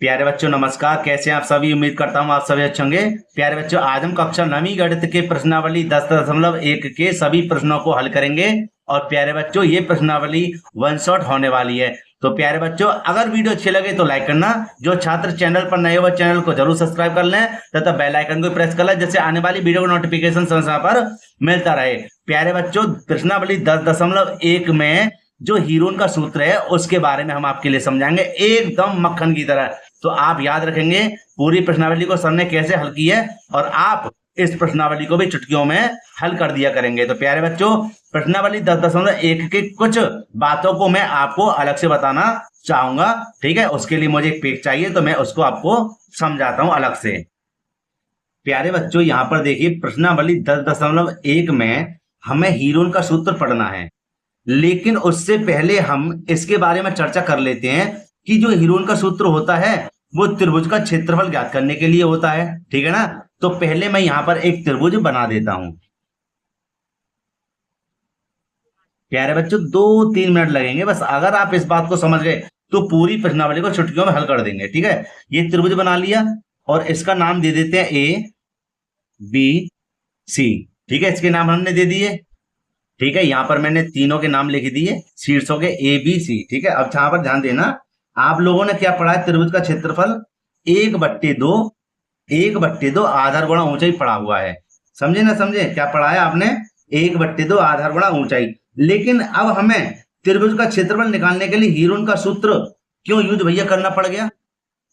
प्यारे बच्चों नमस्कार। कैसे हैं आप सभी? उम्मीद करता हूं आप सभी अच्छे होंगे। प्यारे बच्चों, आज हम कक्षा 9वीं गणित के प्रश्नावली 10.1 के सभी प्रश्नों को हल करेंगे। और प्यारे बच्चों, ये प्रश्नावली वन शॉट होने वाली है। तो प्यारे बच्चों, अगर वीडियो अच्छी लगे तो लाइक करना। जो छात्र चैनल पर नए हो चैनल को जरूर सब्सक्राइब कर लें तथा बेल आइकन को प्रेस कर लें, जिससे आने वाली वीडियो का नोटिफिकेशन समय समय पर मिलता रहे। प्यारे बच्चों, प्रश्नावली 10.1 में जो हीरोन का सूत्र है उसके बारे में हम आपके लिए समझाएंगे एकदम मक्खन की तरह। तो आप याद रखेंगे पूरी प्रश्नावली को सर ने कैसे हल की है, और आप इस प्रश्नावली को भी चुटकियों में हल कर दिया करेंगे। तो प्यारे बच्चों, प्रश्नावली 10.1 की कुछ बातों को मैं आपको अलग से बताना चाहूंगा। ठीक है, उसके लिए मुझे एक पेज चाहिए, तो मैं उसको आपको समझाता हूं अलग से। प्यारे बच्चों, यहाँ पर देखिए, प्रश्नावली 10.1 में हमें हीरोन का सूत्र पढ़ना है। लेकिन उससे पहले हम इसके बारे में चर्चा कर लेते हैं कि जो हीरोन का सूत्र होता है वो त्रिभुज का क्षेत्रफल ज्ञात करने के लिए होता है। ठीक है ना? तो पहले मैं यहां पर एक त्रिभुज बना देता हूं। प्यारे बच्चों, 2-3 मिनट लगेंगे बस। अगर आप इस बात को समझ गए तो पूरी प्रश्नावली को चुटकियों में हल कर देंगे। ठीक है, ये त्रिभुज बना लिया और इसका नाम दे देते हैं ABC। ठीक है, इसके नाम हमने दे दिए। ठीक है, यहां पर मैंने तीनों के नाम लिख दिए शीर्षों के ABC। ठीक है, अब यहां पर ध्यान देना, आप लोगों ने क्या पढ़ा है? त्रिभुज का क्षेत्रफल 1/2, 1/2 आधार गुणा ऊंचाई पढ़ा हुआ है। समझे ना समझे? क्या पढ़ा है आपने? 1/2 आधार गुणा ऊंचाई। लेकिन अब हमें त्रिभुज का क्षेत्रफल निकालने के लिए हीरोन का सूत्र क्यों यूज भैया करना पड़ गया?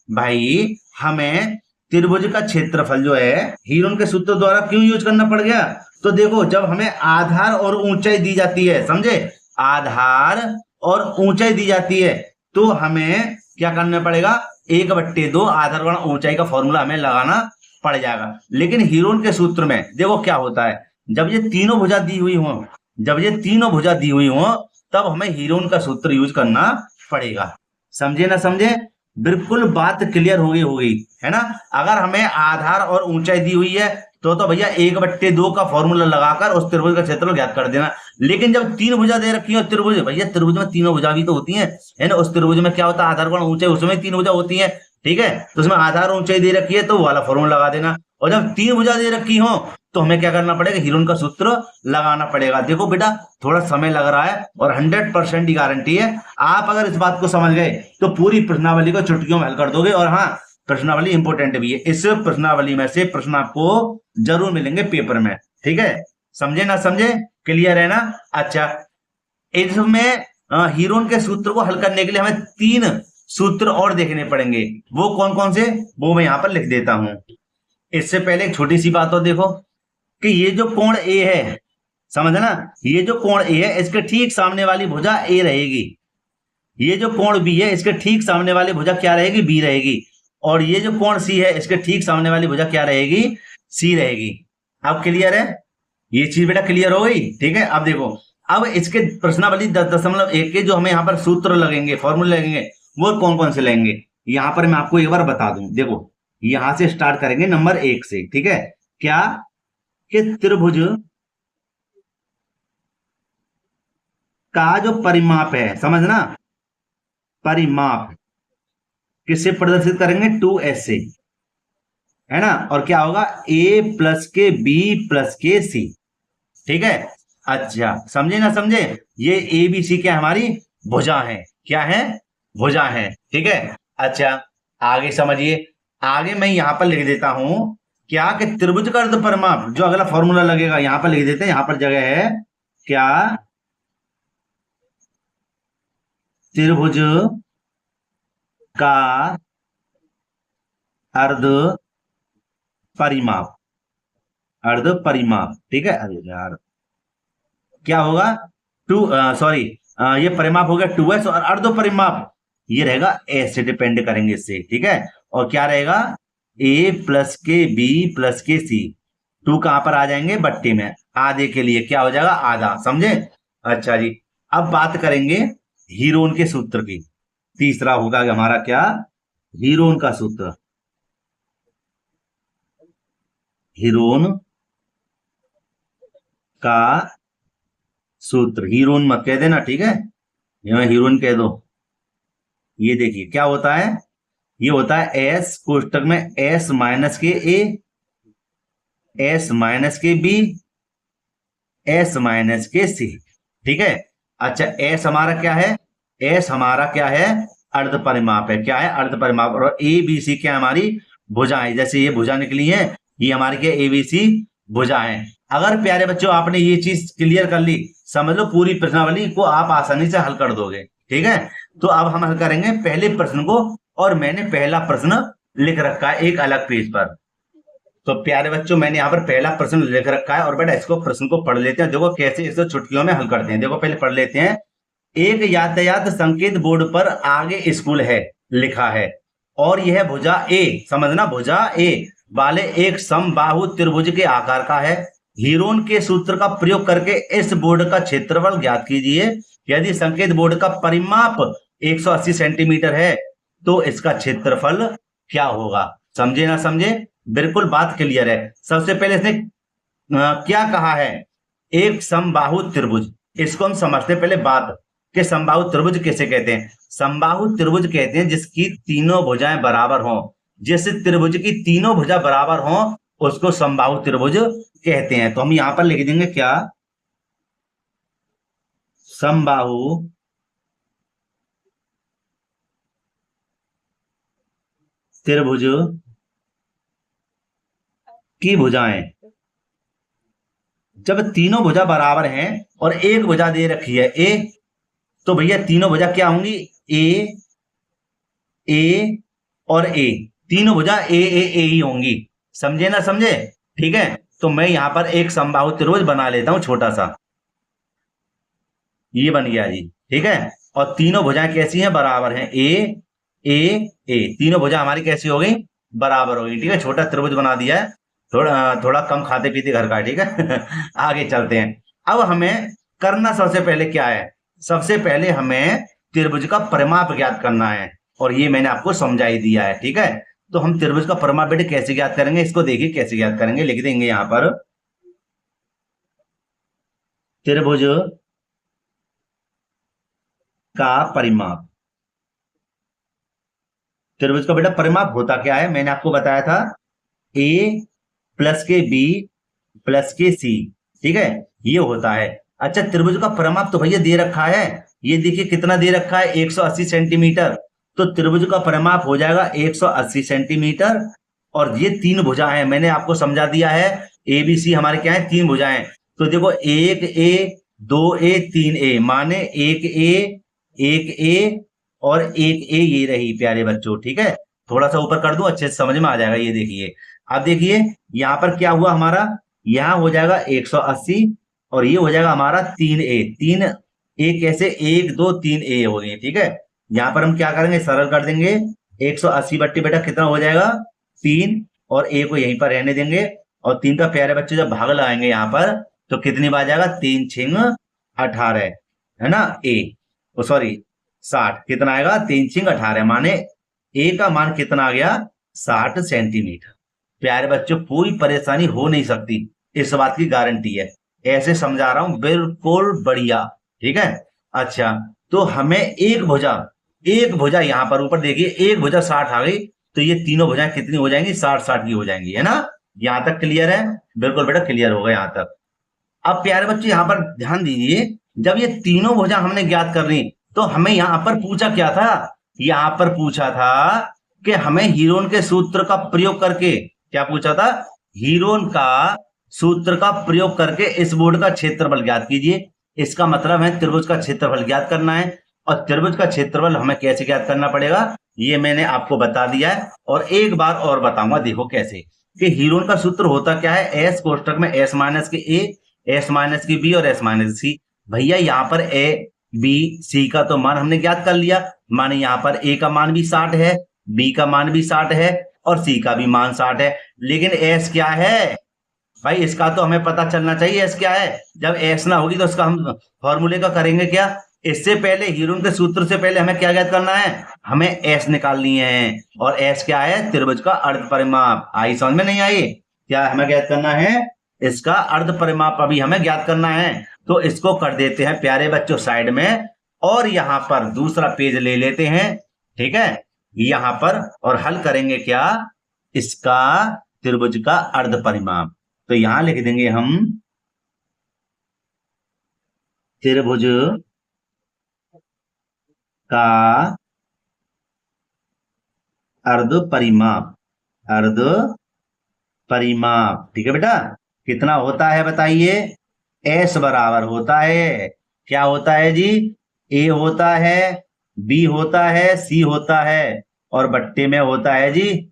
भाई, हमें त्रिभुज का क्षेत्रफल जो है हीरोन के सूत्र द्वारा क्यों यूज करना पड़ गया? तो देखो, जब हमें आधार और ऊंचाई दी जाती है, समझे, आधार और ऊंचाई दी जाती है, तो हमें क्या करना पड़ेगा? 1/2 आधार गुणा ऊंचाई का फॉर्मूला हमें लगाना पड़ जाएगा। लेकिन हीरोन के सूत्र में देखो क्या होता है, जब ये तीनों भुजा दी हुई हो, जब ये तीनों भुजा दी हुई हो, तब हमें हीरोन का सूत्र यूज करना पड़ेगा। समझे ना समझे? बिल्कुल बात क्लियर होगी है ना? अगर हमें आधार और ऊंचाई दी हुई है तो भैया 1/2 का फॉर्मूला लगाकर उस त्रिभुज का क्षेत्रफल ज्ञात कर देना। लेकिन जब तीन भुजा दे रखी हो त्रिभुज, भैया त्रिभुज में तीनों भुजा भी तो होती हैं, है ना? उस त्रिभुज में क्या होता है? आधार गुणा ऊंचाई, उसमें तीन भुजा होती है। ठीक है, तो उसमें आधार ऊंचाई दे रखी है तो वो वाला फॉर्मूला लगा देना। और जब तीन भुजा दे रखी हो तो हमें क्या करना पड़ेगा? हीरोन का सूत्र लगाना पड़ेगा। देखो बेटा, थोड़ा समय लग रहा है और 100% की गारंटी है आप अगर इस बात को समझ गए तो पूरी प्रश्नावली को चुटकियों में हल कर दोगे। और हाँ, प्रश्नावली इंपोर्टेंट भी है, इस प्रश्नावली में से प्रश्न आपको जरूर मिलेंगे पेपर में। ठीक है, समझे ना समझे? क्लियर है ना? अच्छा, इसमें हीरोन के सूत्र को हल करने के लिए हमें 3 सूत्र और देखने पड़ेंगे। वो कौन कौन से, वो मैं यहां पर लिख देता हूं। इससे पहले एक छोटी सी बात और देखो कि ये जो कोण ए है, समझना, ये जो कोण ए है इसके ठीक सामने वाली भुजा ए रहेगी। ये जो कोण बी है इसके ठीक सामने वाली भुजा क्या रहेगी? बी रहेगी। और ये जो कोण सी है इसके ठीक सामने वाली भुजा क्या रहेगी? सी रहेगी। अब क्लियर है? ये चीज बेटा क्लियर हो गई? ठीक है, अब देखो, अब इसके प्रश्नावली 10.1 के जो हमें यहाँ पर सूत्र लगेंगे, फॉर्मूले लगेंगे, वो कौन कौन से लगेंगे यहाँ पर मैं आपको एक बार बता दूं। देखो, यहां से स्टार्ट करेंगे नंबर 1 से। ठीक है, क्या कि त्रिभुज का जो परिमाप है, समझना, परिमाप किससे प्रदर्शित करेंगे? 2S से, है ना? और क्या होगा? A प्लस के B प्लस के C। ठीक है, अच्छा, समझे ना समझे? ये ABC क्या हमारी भुजा है, क्या है? भुजा है। ठीक है, अच्छा, आगे समझिए। आगे मैं यहां पर लिख देता हूं क्या कि त्रिभुज का अर्ध परिमाप, जो अगला फॉर्मूला लगेगा यहां पर लिख देते हैं। यहां पर जगह है क्या? त्रिभुज का अर्ध परिमाप, अर्ध परिमाप। ठीक है, अरे यार, क्या होगा? सॉरी, ये परिमाप हो गया 2S, और अर्ध परिमाप ये रहेगा एस से, डिपेंड करेंगे इससे। ठीक है, और क्या रहेगा? A प्लस के B प्लस के C। 2 कहां पर आ जाएंगे? बट्टे में। आधे के लिए क्या हो जाएगा? आधा। समझे? अच्छा जी, अब बात करेंगे हीरोन के सूत्र की। तीसरा होगा हमारा क्या? हीरोन का सूत्र। हीरोन का सूत्र, हीरोन मत कह देना, ठीक है? यहाँ हीरोइन कह दो। ये देखिए क्या होता है ये होता है एस कोष्टक में एस माइनस के ए, एस माइनस के बी, एस माइनस के सी। ठीक है। अच्छा एस हमारा क्या है, एस हमारा क्या है, अर्ध परिमाप है। क्या है, अर्ध परिमाप। और ए बी सी क्या हमारी भुजाएं, जैसे ये भुजा निकली है, ये हमारी क्या ए बी सी भुजाएं। अगर प्यारे बच्चों आपने ये चीज क्लियर कर ली, समझ लो पूरी प्रश्नावली को आप आसानी से हल कर दोगे। ठीक है। तो अब हम हल करेंगे पहले प्रश्न को, और मैंने पहला प्रश्न लिख रखा है एक अलग पेज पर। तो प्यारे बच्चों मैंने यहाँ पर पहला प्रश्न लिख रखा है, और बेटा इसको प्रश्न को पढ़ लेते हैं। देखो कैसे इसको चुटकियों में हल करते हैं। देखो पहले पढ़ लेते हैं। एक यातायात संकेत बोर्ड पर आगे स्कूल है लिखा है, और यह भुजा ए, समझना भुजा ए वाले एक समबाहु त्रिभुज के आकार का है। हीरोन के सूत्र का प्रयोग करके इस बोर्ड का क्षेत्रफल ज्ञात कीजिए। यदि संकेत बोर्ड का परिमाप 180 सेंटीमीटर है तो इसका क्षेत्रफल क्या होगा। समझे ना समझे, बिल्कुल बात क्लियर है। सबसे पहले इसने क्या कहा है, एक समबाहु त्रिभुज। इसको हम समझते हैं पहले बात कि समबाहु त्रिभुज कैसे कहते हैं। समबाहु त्रिभुज कहते हैं जिसकी तीनों भुजाएं बराबर हों। जिस त्रिभुज की तीनों भुजा बराबर हों उसको समबाहु त्रिभुज कहते हैं। तो हम यहां पर लिख देंगे क्या, समबाहु त्रिभुज की भुजाएं, जब तीनों भुजा बराबर हैं और एक भुजा दे रखी है ए, तो भैया तीनों भुजा क्या होंगी, ए ए और ए। तीनों भुजा ए ही होंगी। समझे ना समझे। ठीक है। तो मैं यहां पर एक समबाहु त्रिभुज बना लेता हूं छोटा सा, ये बन गया जी। ठीक है। और तीनों भुजाएं कैसी हैं, बराबर हैं, ए ए ए। तीनों भुजा हमारी कैसी हो गई, बराबर हो गई। ठीक है। छोटा त्रिभुज बना दिया है, थोड़ा कम खाते पीते घर का। ठीक है। आगे चलते हैं। अब हमें करना सबसे पहले क्या है, सबसे पहले हमें त्रिभुज का परिमाप ज्ञात करना है, और ये मैंने आपको समझा ही दिया है। ठीक है। तो हम त्रिभुज का परिमाप बेटे कैसे ज्ञात करेंगे, इसको देखिए कैसे ज्ञात करेंगे। लिख देंगे यहां पर त्रिभुज का परिमाप। त्रिभुज का बेटा परिमाप होता क्या है, मैंने आपको बताया था, ए प्लस के बी प्लस के सी। ठीक है, ये होता है। अच्छा त्रिभुज का परिमाप तो भैया दे रखा है, ये देखिए कितना दे रखा है, 180 सेंटीमीटर। तो त्रिभुज का परिमाप हो जाएगा 180 सेंटीमीटर। और ये तीन भुजा है, मैंने आपको समझा दिया है, ए बी सी हमारे क्या है, तीन भुजाएं। तो देखो एक ए, दो ए, तीन ए, माने एक ए और एक ए, ये रही प्यारे बच्चों। ठीक है। थोड़ा सा ऊपर कर दूं, अच्छे से समझ में आ जाएगा। ये देखिए, अब देखिए यहां पर क्या हुआ हमारा, यहां हो जाएगा 180 और ये हो जाएगा हमारा 3a। 3a कैसे, 1 2 3a हो गई। ठीक है। यहां पर हम क्या करेंगे, सरल कर देंगे। 180 बट्टी बेटा कितना हो जाएगा, 3, और a को यहीं पर रहने देंगे। और 3 का प्यारे बच्चे जब भाग लगाएंगे यहां पर, तो कितनी बार जाएगा, 3 6 18 है ना, सॉरी 60। कितना आएगा, 3 6 18, माने a का मान कितना आ गया, 60 सेंटीमीटर। प्यारे बच्चों कोई परेशानी हो नहीं सकती, इस बात की गारंटी है। ऐसे समझा रहा हूं, बिल्कुल बढ़िया। ठीक है। अच्छा तो हमें एक भुजा यहां पर ऊपर देखिए, एक भुजा 60 आ गई, तो ये तीनों भुजाएं कितनी हो जाएंगी, 60 की हो जाएंगी, है ना। यहां तक क्लियर है, बिल्कुल बेटा क्लियर होगा यहां तक। अब प्यारे बच्चे यहां पर ध्यान दीजिए, जब ये तीनों भुजा हमने ज्ञात कर ली, तो हमें यहां पर पूछा क्या था, यहां पर पूछा था कि हमें हीरोन के सूत्र का प्रयोग करके, क्या पूछा था, हीरोन का सूत्र का प्रयोग करके इस बोर्ड का क्षेत्रफल ज्ञात कीजिए। इसका मतलब है त्रिभुज का क्षेत्रफल ज्ञात करना है। और त्रिभुज का क्षेत्रफल हमें कैसे ज्ञात करना पड़ेगा, ये मैंने आपको बता दिया है। और एक बार और बताऊंगा, देखो कैसे, कि हीरोन का सूत्र होता क्या है, एस कोष्टक में एस माइनस के ए, एस माइनस की बी और एस माइनस सी। भैया यहाँ पर ए बी सी का तो मान हमने ज्ञात कर लिया, माने यहाँ पर ए का मान भी 60 है, बी का मान भी 60 है और सी का भी मान 60 है। लेकिन एस क्या है भाई, इसका तो हमें पता चलना चाहिए एस क्या है। जब एस ना होगी तो उसका हम फॉर्मूले का करेंगे क्या, इससे पहले हीरोन के सूत्र से पहले हमें क्या ज्ञात करना है, हमें एस निकालनी है। और एस क्या है, त्रिभुज का अर्ध परिमाप। आई समझ में नहीं आई, क्या हमें ज्ञात करना है, इसका अर्ध परिमाप अभी हमें ज्ञात करना है। तो इसको कर देते हैं प्यारे बच्चों साइड में, और यहां पर दूसरा पेज ले लेते हैं। ठीक है, यहां पर और हल करेंगे क्या, इसका त्रिभुज का अर्ध परिमाप। तो यहां लिख देंगे हम त्रिभुज का अर्ध परिमाप, अर्ध परिमाप। ठीक है बेटा, कितना होता है बताइए, एस बराबर होता है, क्या होता है जी, ए होता है, बी होता है, सी होता है, और बट्टे में होता है जी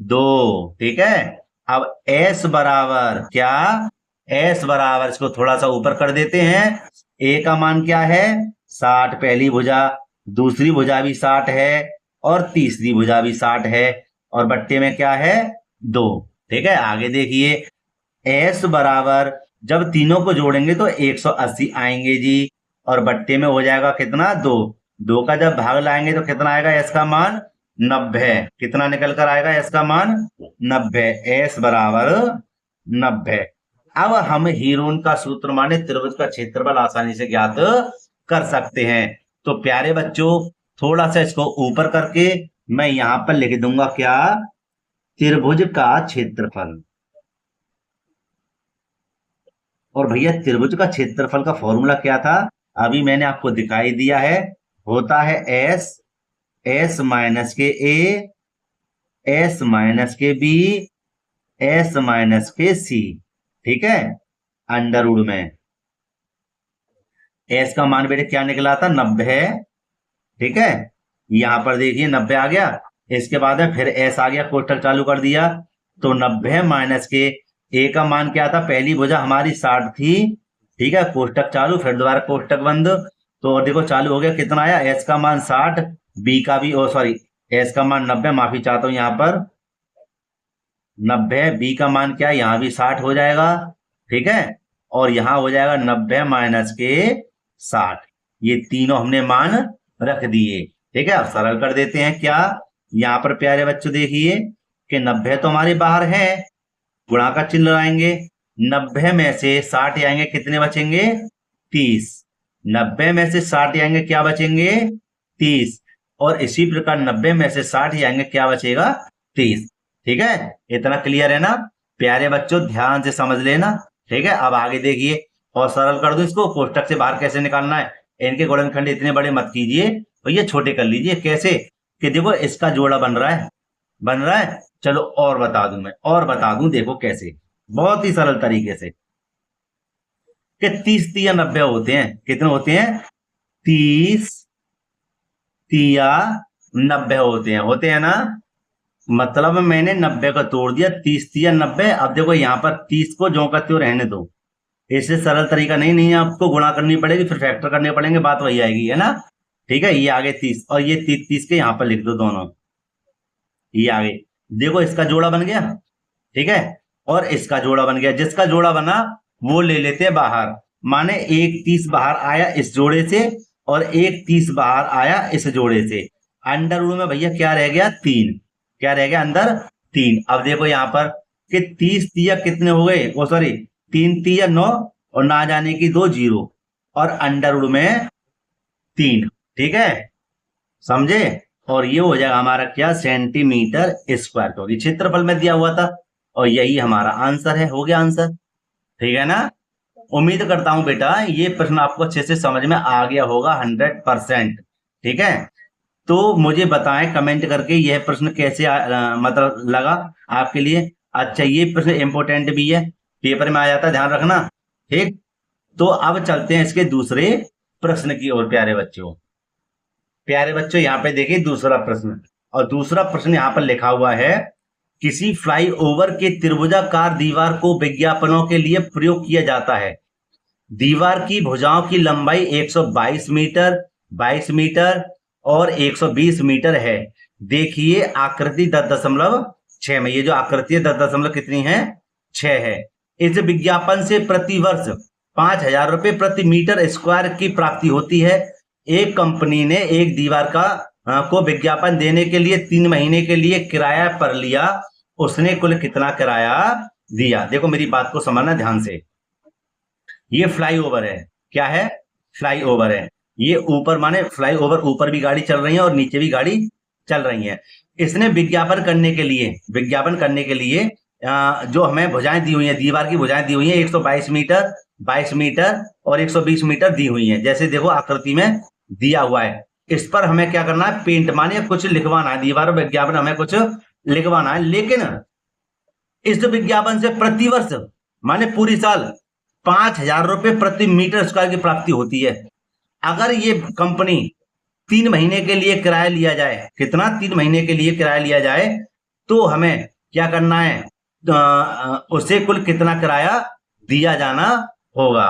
2। ठीक है, अब एस बराबर क्या, एस बराबर इसको थोड़ा सा ऊपर कर देते हैं। ए का मान क्या है 60, पहली भुजा, दूसरी भुजा भी 60 है, और तीसरी भुजा भी 60 है, और बट्टे में क्या है 2। ठीक है, आगे देखिए, एस बराबर जब तीनों को जोड़ेंगे तो 180 आएंगे जी, और बट्टे में हो जाएगा कितना 2। 2 का जब भाग लाएंगे तो कितना आएगा, एस का मान 90। कितना निकल कर आएगा, एस का मान 90, एस बराबर 90। अब हम हीरोन का सूत्र माने त्रिभुज का क्षेत्रफल आसानी से ज्ञात कर सकते हैं। तो प्यारे बच्चों, थोड़ा सा इसको ऊपर करके मैं यहां पर लिख दूंगा क्या, त्रिभुज का क्षेत्रफल। और भैया त्रिभुज का क्षेत्रफल का फॉर्मूला क्या था, अभी मैंने आपको दिखाई दिया है, होता है एस, एस माइनस के ए, एस माइनस के बी, एस माइनस के सी। ठीक है, अंडर रूट में एस का मान बेटे क्या निकला था 90। ठीक है, यहां पर देखिए 90 आ गया, इसके बाद में फिर एस आ गया, कोष्टक चालू कर दिया, तो 90 माइनस के ए का मान क्या था, पहली भुजा हमारी 60 थी। ठीक है, कोष्टक चालू, फिर दोबारा कोष्टक बंद, तो देखो चालू हो गया, कितना आया, एस का मान 60, बी का भी सॉरी एस का मान 90, माफी चाहता हूं यहां पर 90, बी का मान क्या है, यहां भी 60 हो जाएगा। ठीक है, और यहां हो जाएगा 90 माइनस के 60, ये तीनों हमने मान रख दिए। ठीक है, अब सरल कर देते हैं क्या, यहां पर प्यारे बच्चों देखिए कि 90 तो हमारे बाहर है, गुणा का चिन्ह लगाएंगे, 90 में से 60 आएंगे, कितने बचेंगे 30। 90 में से 60 आएंगे, क्या बचेंगे 30, और इसी प्रकार 90 में से 60 आएंगे, क्या बचेगा 30। ठीक है, इतना क्लियर है ना प्यारे बच्चों, ध्यान से समझ लेना। ठीक है, अब आगे देखिए और सरल कर दो इसको, कोष्टक से बाहर कैसे निकालना है, इनके गुणनखंड इतने बड़े मत कीजिए, तो ये छोटे कर लीजिए। कैसे कि देखो इसका जोड़ा बन रहा है, बन रहा है, चलो और बता दूं मैं, और बता दूं, देखो कैसे, बहुत ही सरल तरीके से, कि 30 तिया 90 होते हैं, कितने होते हैं 30 तिया 90 होते हैं ना, मतलब मैंने 90 का तोड़ दिया, 30 तिया 90। अब देखो यहाँ पर 30 को जो का त्यों रहने दो, इससे सरल तरीका नहीं है, आपको गुणा करनी पड़ेगी, फिर फैक्टर करने पड़ेंगे, बात वही आएगी, है ना। ठीक है, ये आगे 30 और ये 30 के यहाँ पर लिख दो दोनों, ये आगे देखो इसका जोड़ा बन गया। ठीक है, और इसका जोड़ा बन गया, जिसका जोड़ा बना वो ले लेते हैं बाहर, माने एक 30 बाहर आया इस जोड़े से, और एक 30 बाहर आया इस जोड़े से, अंडर रूट में भैया क्या रह गया 3, क्या रह गया अंदर 3। अब देखो यहाँ पर कि 30 तिया कितने हो गए, वो सॉरी 3 तिया 9, और ना जाने की 2 0, और अंडर रूट में 3। ठीक है, समझे, और ये हो जाएगा हमारा क्या, सेंटीमीटर स्क्वायर, क्योंकि क्षेत्रफल में दिया हुआ था, और यही हमारा आंसर है, हो गया आंसर। ठीक है ना, उम्मीद करता हूं बेटा ये प्रश्न आपको अच्छे से समझ में आ गया होगा 100%। ठीक है, तो मुझे बताएं कमेंट करके यह प्रश्न कैसे मतलब लगा आपके लिए। अच्छा, ये प्रश्न इंपोर्टेंट भी है, पेपर में आ जाता है, ध्यान रखना। ठीक, तो अब चलते हैं इसके दूसरे प्रश्न की ओर प्यारे बच्चों। प्यारे बच्चों यहाँ पे देखिए दूसरा प्रश्न, और दूसरा प्रश्न यहाँ पर लिखा हुआ है, किसी फ्लाईओवर के त्रिभुजाकार दीवार को विज्ञापनों के लिए प्रयोग किया जाता है। दीवार की भुजाओं की लंबाई 122 मीटर, 22 मीटर और 120 मीटर है। देखिए आकृति 10.6 में, ये जो आकृति है 10 कितनी है 6 है। इस विज्ञापन से प्रति वर्ष 5,000 रुपए प्रति मीटर स्क्वायर की प्राप्ति होती है। एक कंपनी ने एक दीवार को विज्ञापन देने के लिए 3 महीने के लिए किराया पर लिया, उसने कुल कितना किराया दिया। देखो मेरी बात को समझना ध्यान से, ये फ्लाईओवर है, क्या है फ्लाईओवर है, ये ऊपर माने फ्लाईओवर ऊपर भी गाड़ी चल रही है और नीचे भी गाड़ी चल रही हैं। इसने विज्ञापन करने के लिए जो हमें भुजाएं दी हुई हैं, दीवार की भुजाएं दी हुई हैं 122 मीटर, 22 मीटर और 120 मीटर दी हुई हैं। जैसे देखो आकृति में दिया हुआ है। इस पर हमें क्या करना है, पेंट माने कुछ लिखवाना है, दीवार पर विज्ञापन हमें कुछ लिखवाना है। लेकिन इस विज्ञापन से प्रतिवर्ष माने पूरी साल 5,000 रुपए प्रति मीटर स्क्वायर की प्राप्ति होती है। अगर ये कंपनी 3 महीने के लिए किराया लिया जाए, कितना, 3 महीने के लिए किराया लिया जाए, तो हमें क्या करना है, उसे कुल कितना किराया दिया जाना होगा।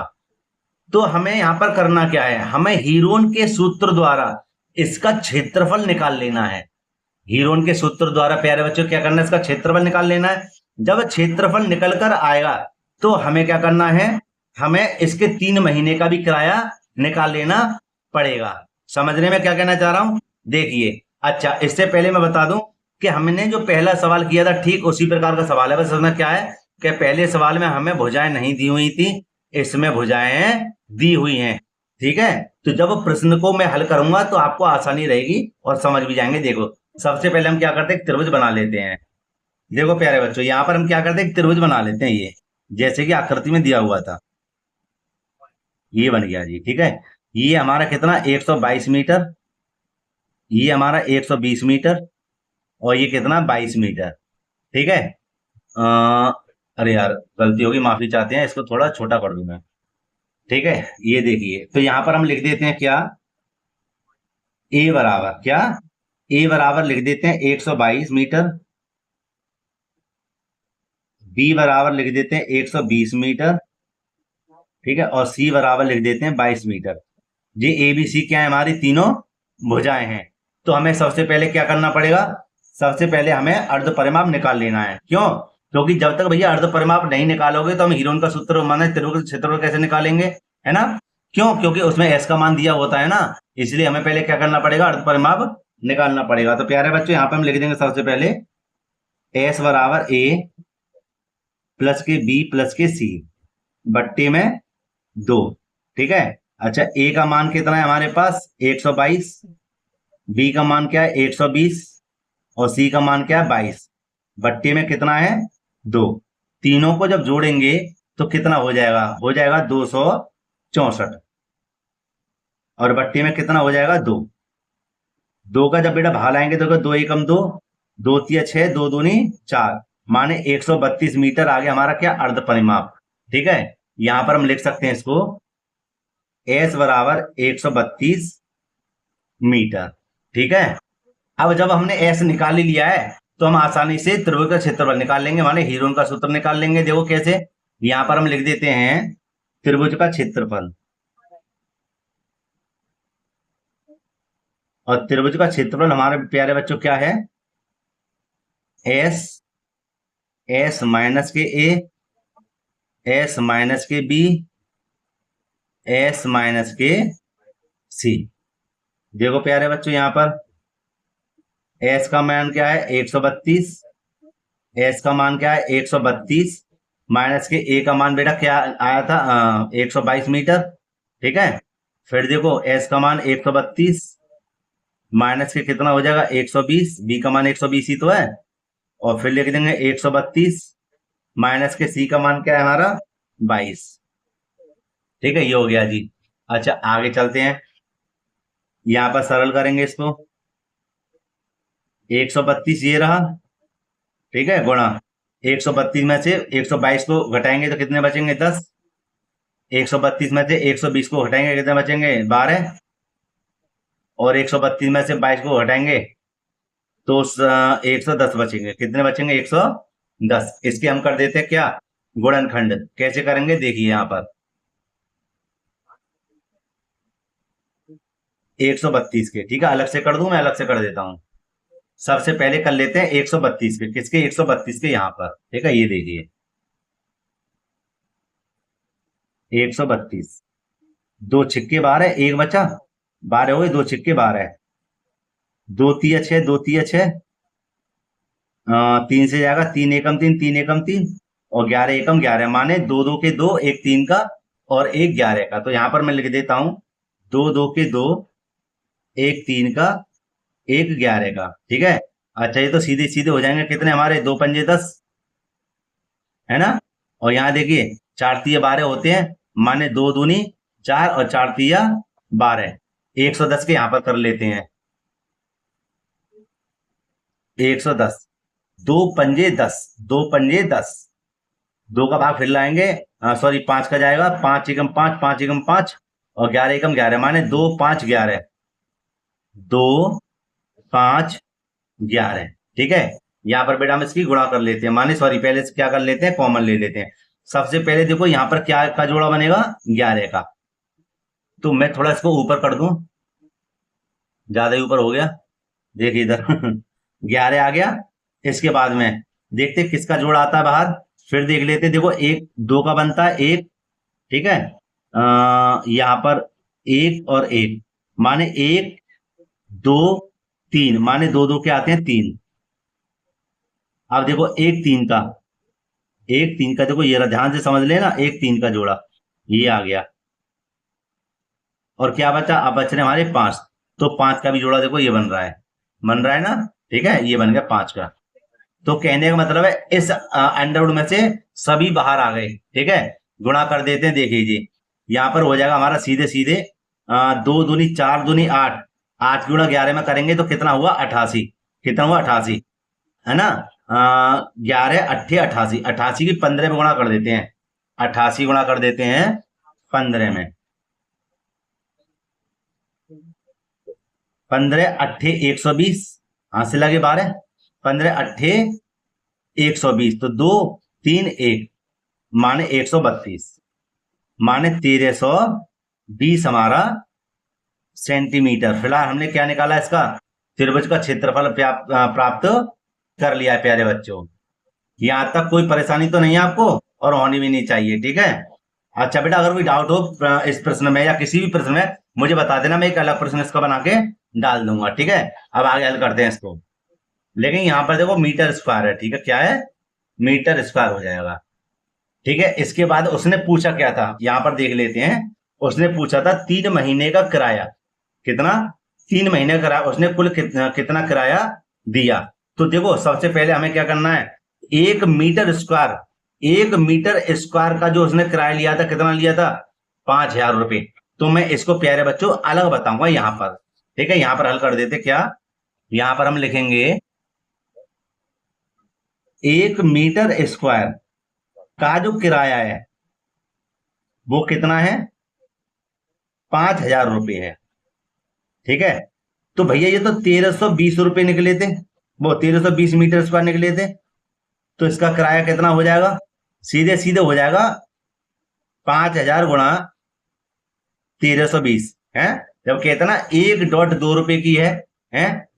तो हमें यहां पर करना क्या है, हमें हीरोन के सूत्र द्वारा इसका क्षेत्रफल निकाल लेना है। हीरोन के सूत्र द्वारा प्यारे बच्चों क्या करना है, इसका क्षेत्रफल निकाल लेना है। जब क्षेत्रफल निकल कर आएगा तो हमें क्या करना है, हमें इसके 3 महीने का भी किराया निकाल लेना पड़ेगा। समझने में क्या कहना चाह रहा हूं, देखिए। अच्छा, इससे पहले मैं बता दूं कि हमने जो पहला सवाल किया था ठीक उसी प्रकार का सवाल है। बस इसमें क्या है कि पहले सवाल में हमें भुजाएं नहीं दी हुई थी, इसमें भुजाएं दी हुई हैं। ठीक है, तो जब प्रश्न को मैं हल करूंगा तो आपको आसानी रहेगी और समझ भी जाएंगे। देखो, सबसे पहले हम क्या करते हैं, त्रिभुज बना लेते हैं। देखो प्यारे बच्चों, यहां पर हम क्या करते हैं, त्रिभुज बना लेते हैं। ये जैसे कि आकृति में दिया हुआ था, ये बन गया जी। ठीक है, ये हमारा कितना, 122 मीटर, ये हमारा 120 मीटर और ये कितना, 22 मीटर। ठीक है, अरे यार गलती होगी, माफी चाहते हैं, इसको थोड़ा छोटा कर दूंगा। ठीक है, ये देखिए, तो यहां पर हम लिख देते हैं क्या, ए बराबर क्या, ए बराबर लिख देते हैं 122 मीटर, बी बराबर लिख देते हैं 120 मीटर। ठीक है, और सी बराबर लिख देते हैं 22 मीटर। ये ए बी सी क्या है, हमारी तीनों भुजाएं हैं। तो हमें सबसे पहले क्या करना पड़ेगा, सबसे पहले हमें अर्ध परिमाप निकाल लेना है। क्यों, क्योंकि जब तक भैया अर्ध परिमाप नहीं निकालोगे तो हम हीरोन का सूत्र माने त्रिभुज क्षेत्रफल कैसे निकालेंगे, है ना। क्यों, क्योंकि उसमें एस का मान दिया होता है ना, इसलिए हमें पहले क्या करना पड़ेगा, अर्ध परिमाप निकालना पड़ेगा। तो प्यारे बच्चों, यहाँ पे हम लिख देंगे सबसे पहले एस बराबर ए प्लस के बी प्लस के सी बट्टे में 2। ठीक है, अच्छा, ए का मान कितना है हमारे पास, 122, बी का मान क्या है 120 और सी का मान क्या है 22, बट्टे में कितना है 2। तीनों को जब जोड़ेंगे तो कितना हो जाएगा, 264 और बट्टे में कितना हो जाएगा 2। 2 का जब बेटा भाग लाएंगे तो 2 एकम 2, 2 तिया 6, 2 दूनी 4, माने 132 मीटर आ गया हमारा क्या, अर्ध परिमाप। ठीक है, यहां पर हम लिख सकते हैं इसको एस बराबर 132 मीटर। ठीक है, अब जब हमने एस निकाल ही लिया है तो हम आसानी से त्रिभुज का क्षेत्रफल निकाल लेंगे, माने हीरोन का सूत्र निकाल लेंगे। देखो कैसे, यहां पर हम लिख देते हैं त्रिभुज का क्षेत्रफल, और त्रिभुज का क्षेत्रफल हमारे प्यारे बच्चों क्या है, एस, एस माइनस के ए, एस माइनस के बी, एस माइनस के सी। देखो प्यारे बच्चों, यहां पर एस का मान क्या है 132, एस का मान क्या है 132 माइनस के ए का मान बेटा क्या आया था 122 मीटर। ठीक है, फिर देखो एस का मान 132 माइनस के कितना हो जाएगा 120, बी का मान 120 ही तो है, और फिर लिख देंगे 132 माइनस के सी का मान क्या है हमारा 22। ठीक है, ये हो गया जी। अच्छा, आगे चलते हैं, यहां पर सरल करेंगे इसको, 132 ये रहा। ठीक है, गुणा 132 में से 122 को घटाएंगे तो कितने बचेंगे 10, 132 में से 120 को घटाएंगे कितने बचेंगे 12, और 132 में से 22 को घटाएंगे तो 110 बचेंगे। कितने बचेंगे 110। इसके हम कर देते हैं क्या, गुणनखंड। कैसे करेंगे देखिए, यहां पर 132 के, ठीक है, अलग से कर दूं, मैं अलग से कर देता हूं। सबसे पहले कर लेते हैं 132 के, किसके 132 के यहां पर। ठीक है, ये देखिए 132, 2 छिक्के 12, 1 बचा, 12 हो गए, 2 छिक्के 12, 2 तिया 6, 2 तिया 6, 3 से जाएगा 3 एकम 3, 3 एकम 3 और 11 एकम 11, माने 2 2 के 2, 1 3 का और 1 11 का। तो यहां पर मैं लिख देता हूं 2 2 के 2, 1 3 का, एक 11 का, ठीक है। अच्छा, ये तो सीधे सीधे हो जाएंगे कितने हमारे, 2 पंजे 10, है ना। और यहाँ देखिए 4 तिया 12 होते हैं, माने 2 दूनी 4 और 4 तिया 12, 110 के यहाँ पर कर लेते हैं, 110, 2 पंजे 10, 2 पंजे 10, दो का भाग फिर लाएंगे, सॉरी 5 का जाएगा, 5 एकम 5, 5 एकम 5, और 11 एकम 11, माने 2 5 11, 2 5 11, ठीक है। यहाँ पर बेटा हम इसकी गुणा कर लेते हैं, माने सॉरी पहले से क्या कर लेते हैं, कॉमन ले लेते हैं। सबसे पहले देखो यहाँ पर क्या का जोड़ा बनेगा, 11 का, तो मैं थोड़ा इसको ऊपर कर दूं, ज्यादा ही ऊपर हो गया, देखिए इधर 11 आ गया। इसके बाद में देखते किसका जोड़ा आता है बाहर, फिर देख लेते हैं। देखो एक दो का बनता है एक, ठीक है। यहाँ पर एक और एक, माने 1 2 3, माने दो दो के आते हैं 3। अब देखो एक तीन का देखो ये रहा, ध्यान से समझ लेना, एक तीन का जोड़ा ये आ गया, और क्या बचा, अब बच रहे हमारे 5, तो 5 का भी जोड़ा देखो ये बन रहा है ना, ठीक है, ये बन गया 5 का। तो कहने का मतलब है इस अंडरवुड में से सभी बाहर आ गए, ठीक है। गुणा कर देते हैं, देख लीजिए यहाँ पर हो जाएगा हमारा सीधे सीधे 2 दूनी 4 दूनी 8, 8 गुणा 11 में करेंगे तो कितना हुआ, 88, कितना हुआ 88, है ना। 11 8 88, 88 की 15 में गुणा कर देते हैं, 88 गुणा कर देते हैं 15 में, 15 8 120, हाथ से लगे 12, 15 8 120, तो 2 3 1, माने 132, माने 1320 हमारा सेंटीमीटर। फिलहाल हमने क्या निकाला, इसका त्रिभुज का क्षेत्रफल प्राप्त कर लिया है प्यारे बच्चों। यहां तक कोई परेशानी तो नहीं है आपको, और होनी भी नहीं चाहिए, ठीक है। अच्छा बेटा, अगर कोई डाउट हो इस प्रश्न में या किसी भी प्रश्न में, मुझे बता देना, मैं एक अलग प्रश्न इसका बना के डाल दूंगा, ठीक है। अब आगे हल करते हैं इसको। लेकिन यहाँ पर देखो मीटर स्क्वायर है, ठीक है, क्या है, मीटर स्क्वायर हो जाएगा, ठीक है। इसके बाद उसने पूछा क्या था, यहां पर देख लेते हैं। उसने पूछा था 3 महीने का किराया, कितना, 3 महीने का किराया, उसने कुल कितना किराया दिया। तो देखो सबसे पहले हमें क्या करना है, 1 मीटर स्क्वायर, 1 मीटर स्क्वायर का जो उसने किराया लिया था, कितना लिया था, 5,000 रुपए। तो मैं इसको प्यारे बच्चों अलग बताऊंगा यहाँ पर, ठीक है। यहाँ पर हल कर देते, क्या, यहाँ पर हम लिखेंगे 1 मीटर स्क्वायर का जो किराया है वो कितना है, 5,000 रुपए है, ठीक है। तो भैया ये तो 1320 रुपए निकले थे, वो 1320 मीटर स्क्वायर निकले थे, तो इसका किराया कितना हो जाएगा, सीधे सीधे हो जाएगा 5,000 गुणा 1320 है। जब कहते ना 1.2 रुपए की है,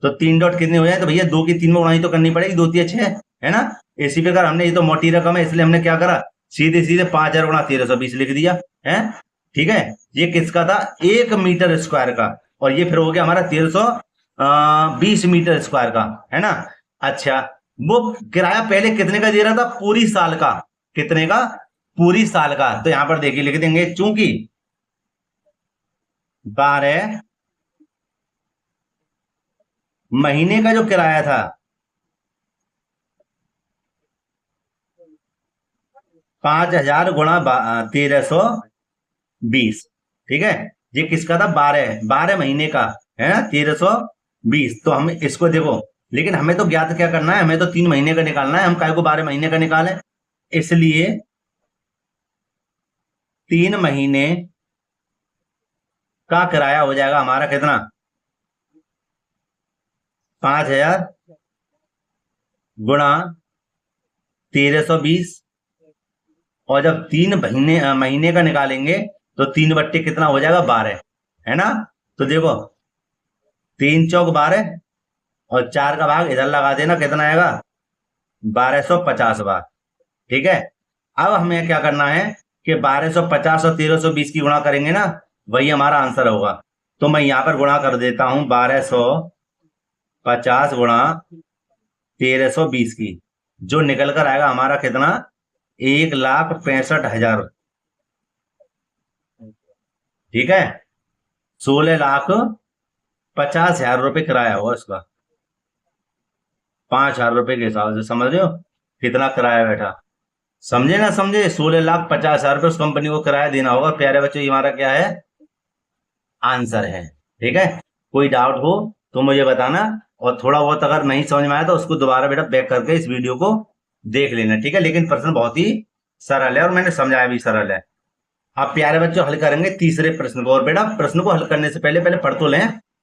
तो 3 डॉट कितने हो जाए, तो भैया 2 की 3 में गुणा ही तो करनी पड़ेगी, 2 3 है ना। इसी प्रकार हमने, ये तो मोटी रकम है इसलिए हमने क्या करा, सीधे सीधे 5,000 गुणा 1320 लिख दिया है, ठीक है। ये किसका था, 1 मीटर स्क्वायर का, और ये फिर हो गया हमारा 1320 मीटर स्क्वायर का, है ना। अच्छा, वो किराया पहले कितने का दे रहा था, पूरी साल का, कितने का, पूरी साल का। तो यहां पर देखिए लिख देंगे, चूंकि 12 महीने का जो किराया था, 5,000 गुणा 1320, ठीक है। ये किसका था, 12 महीने का, है ना, 1320। तो हम इसको देखो, लेकिन हमें तो ज्ञात क्या करना है, हमें तो 3 महीने का निकालना है, हम काय को 12 महीने का निकालें, इसलिए 3 महीने का किराया हो जाएगा हमारा कितना, 5,000 गुणा 1320, और जब 3 महीने का निकालेंगे तो 3 बट्टे कितना हो जाएगा, 12, है ना। तो देखो 3 चौक 12, और 4 का भाग इधर लगा देना, कितना आएगा, 1250 बार, ठीक है। अब हमें क्या करना है कि 1250 और 1320 की गुणा करेंगे ना, वही हमारा आंसर होगा। तो मैं यहां पर गुणा कर देता हूं, 1250 गुणा 1320 की, जो निकल कर आएगा हमारा कितना, 1,65,000, ठीक है, 16,65,000 50,000 रुपये किराया होगा उसका, 5,000 रुपये के हिसाब से, समझ रहे हो कितना किराया बैठा। समझे ना समझे, 16,50,000 रुपये उस कंपनी को किराया देना होगा। प्यारे बच्चों, ये हमारा क्या है, आंसर है। ठीक है, कोई डाउट हो तो मुझे बताना, और थोड़ा बहुत अगर नहीं समझ में आया तो उसको दोबारा बेटा बैक करके इस वीडियो को देख लेना। ठीक है, लेकिन प्रश्न बहुत ही सरल है और मैंने समझाया भी सरल है। अब प्यारे बच्चों हल करेंगे तीसरे प्रश्न को, और बेटा प्रश्न को हल करने से पहले पहले पढ़ तो लें,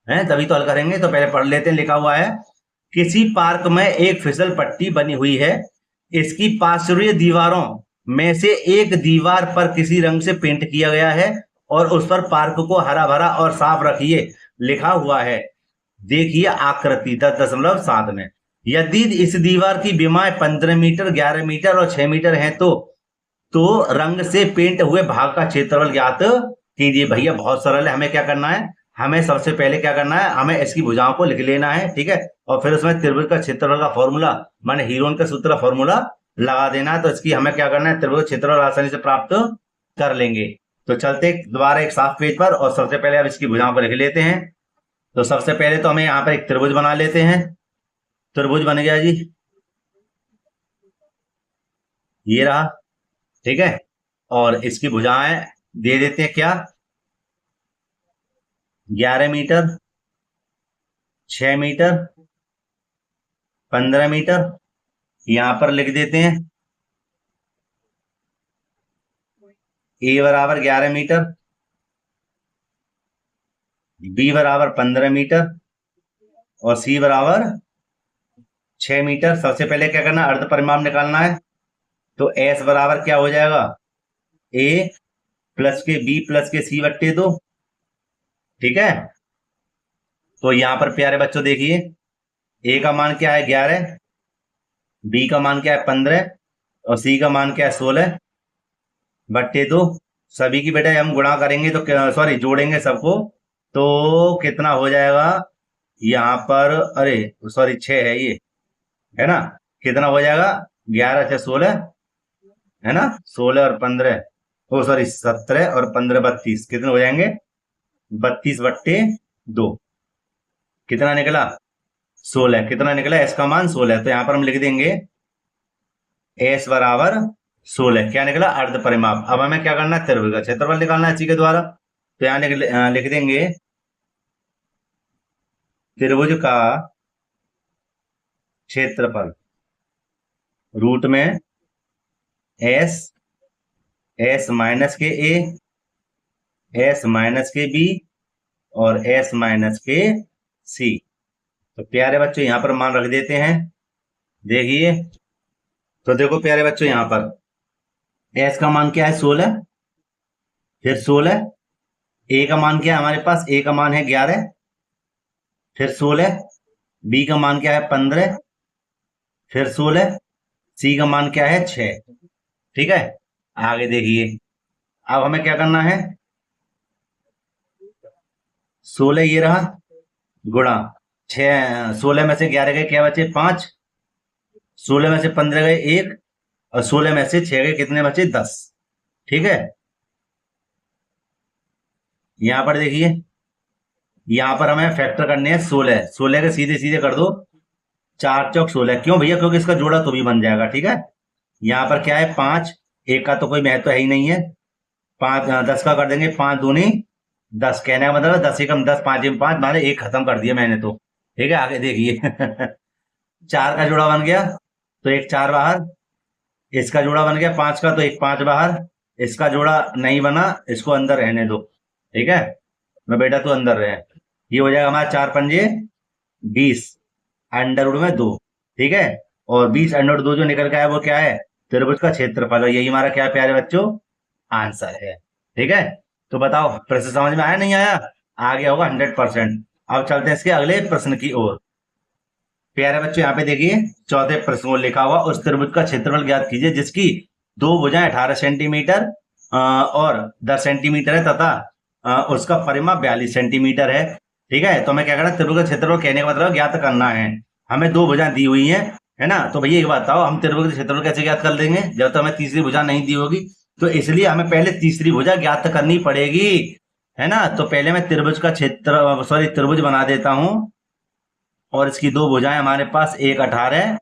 हैं तभी तो हल करेंगे, तो पहले पढ़ लेते हैं। लिखा हुआ है, किसी पार्क में एक फिसल पट्टी बनी हुई है, इसकी पार्श्वीय दीवारों में से एक दीवार पर किसी रंग से पेंट किया गया है और उस पर पार्क को हरा भरा और साफ रखिए लिखा हुआ है। देखिए आकृति 10.7 में। यदि इस दीवार की विमाएं 15 मीटर, 11 मीटर और 6 मीटर हैं तो रंग से पेंट हुए भाग का क्षेत्रफल ज्ञात कीजिए। भैया बहुत सरल है, हमें क्या करना है, हमें सबसे पहले क्या करना है, हमें इसकी भुजाओं को लिख लेना है। ठीक है, और फिर उसमें त्रिभुज का क्षेत्रफल का फॉर्मूला, माने हीरोन के सूत्र का फॉर्मूला लगा देना है। तो इसकी हमें क्या करना है, त्रिभुज क्षेत्रफल आसानी से प्राप्त कर लेंगे। तो चलते दोबारा एक साफ पेज पर, और सबसे पहले अब इसकी भुजाओं को लिख लेते हैं। तो सबसे पहले तो हमें यहाँ पर एक त्रिभुज बना लेते हैं। त्रिभुज बन गया जी, ये रहा। ठीक है, और इसकी भुजाएं दे देते हैं क्या, 11 मीटर, 6 मीटर, 15 मीटर। यहां पर लिख देते हैं ए बराबर 11 मीटर, बी बराबर 15 मीटर और सी बराबर 6 मीटर। सबसे पहले क्या करना, अर्ध परिमाप निकालना है। तो एस बराबर क्या हो जाएगा, ए प्लस के बी प्लस के सी बट्टे 2। ठीक है, तो यहां पर प्यारे बच्चों देखिए, ए का मान क्या है 11, बी का मान क्या है 15 और सी का मान क्या है 16 बट्टे 2। सभी की बेटा हम गुणा करेंगे तो सॉरी जोड़ेंगे सबको, तो कितना हो जाएगा यहाँ पर, अरे सॉरी 6 है ये, है ना, कितना हो जाएगा 11 से 16, है ना, 16 और 15, ओ सॉरी 17 और 15 32, कितने हो जाएंगे 32 बट्टे 2। कितना निकला 16, कितना निकला, एस का मान 16। तो यहां पर हम लिख देंगे एस बराबर 16, क्या निकला, अर्ध परिमाप। अब हमें क्या करना है, त्रिभुज का क्षेत्रफल निकालना है इसी के द्वारा। तो यहां लिख देंगे त्रिभुज का क्षेत्रफल रूट में एस, एस माइनस के ए, एस माइनस के बी और एस माइनस के सी। तो प्यारे बच्चों यहां पर मान रख देते हैं। देखिए, तो देखो प्यारे बच्चों, यहां पर एस का मान क्या है 16, फिर 16, ए का मान क्या है हमारे पास, ए का मान है 11, फिर 16, बी का मान क्या है 15, फिर 16, सी का मान क्या है 6। ठीक है, आगे देखिए, अब हमें क्या करना है, 16 ये रहा गुणा 6, 16 में से 11 गए क्या बचे 5, 16 में से 15 गए 1 और 16 में से 6 गए कितने बचे 10। ठीक है, यहां पर देखिए, यहां पर हमें फैक्टर करने हैं 16, 16 के सीधे सीधे कर दो, 4 चौक 16। क्यों भैया, क्योंकि इसका जोड़ा तो भी बन जाएगा। ठीक है, यहां पर क्या है 5, एक का तो कोई महत्व है ही नहीं है, 5 10 का कर देंगे, 5 दूनी 10, कहने का मतलब 10 एकम 10, 5 एकम 5, माने एक खत्म कर दिया मैंने तो। ठीक है, आगे देखिए 4 का जोड़ा बन गया तो एक 4 बाहर, इसका जोड़ा बन गया 5 का तो एक 5 बाहर, इसका जोड़ा नहीं बना, इसको अंदर रहने दो। ठीक है, मैं बेटा तो अंदर रहे, ये हो जाएगा हमारा 4 पंजे 20 अंडर रूट में 2। ठीक है, और 20 अंडर रूट 2 जो निकल के आया वो क्या है, त्रिभुज का क्षेत्रफल। यही हमारा क्या है प्यारे बच्चों, आंसर है। ठीक है, तो बताओ प्रश्न समझ में आया नहीं आया, आ गया होगा 100%। अब चलते हैं इसके अगले प्रश्न की ओर। प्यारे बच्चों यहाँ पे देखिए, चौथे प्रश्न को लिखा हुआ, उस त्रिभुज का क्षेत्रफल ज्ञात कीजिए जिसकी दो भुजाएं 18 सेंटीमीटर और 10 सेंटीमीटर है तथा उसका परिमाप 42 सेंटीमीटर है। ठीक है, तो मैं क्या करना, त्रिभुज का क्षेत्रफल कहने का मतलब ज्ञात करना है। हमें दो भुजाएं दी हुई है ना, तो भैया एक बात बताओ, हम त्रिभुज का क्षेत्रफल कैसे ज्ञात कर देंगे जब तक हमें तीसरी भुजा नहीं दी होगी। तो इसलिए हमें पहले तीसरी भुजा ज्ञात करनी पड़ेगी, है ना। तो पहले मैं त्रिभुज का क्षेत्र त्रिभुज बना देता हूं, और इसकी दो भुजाएं हमारे पास, एक 18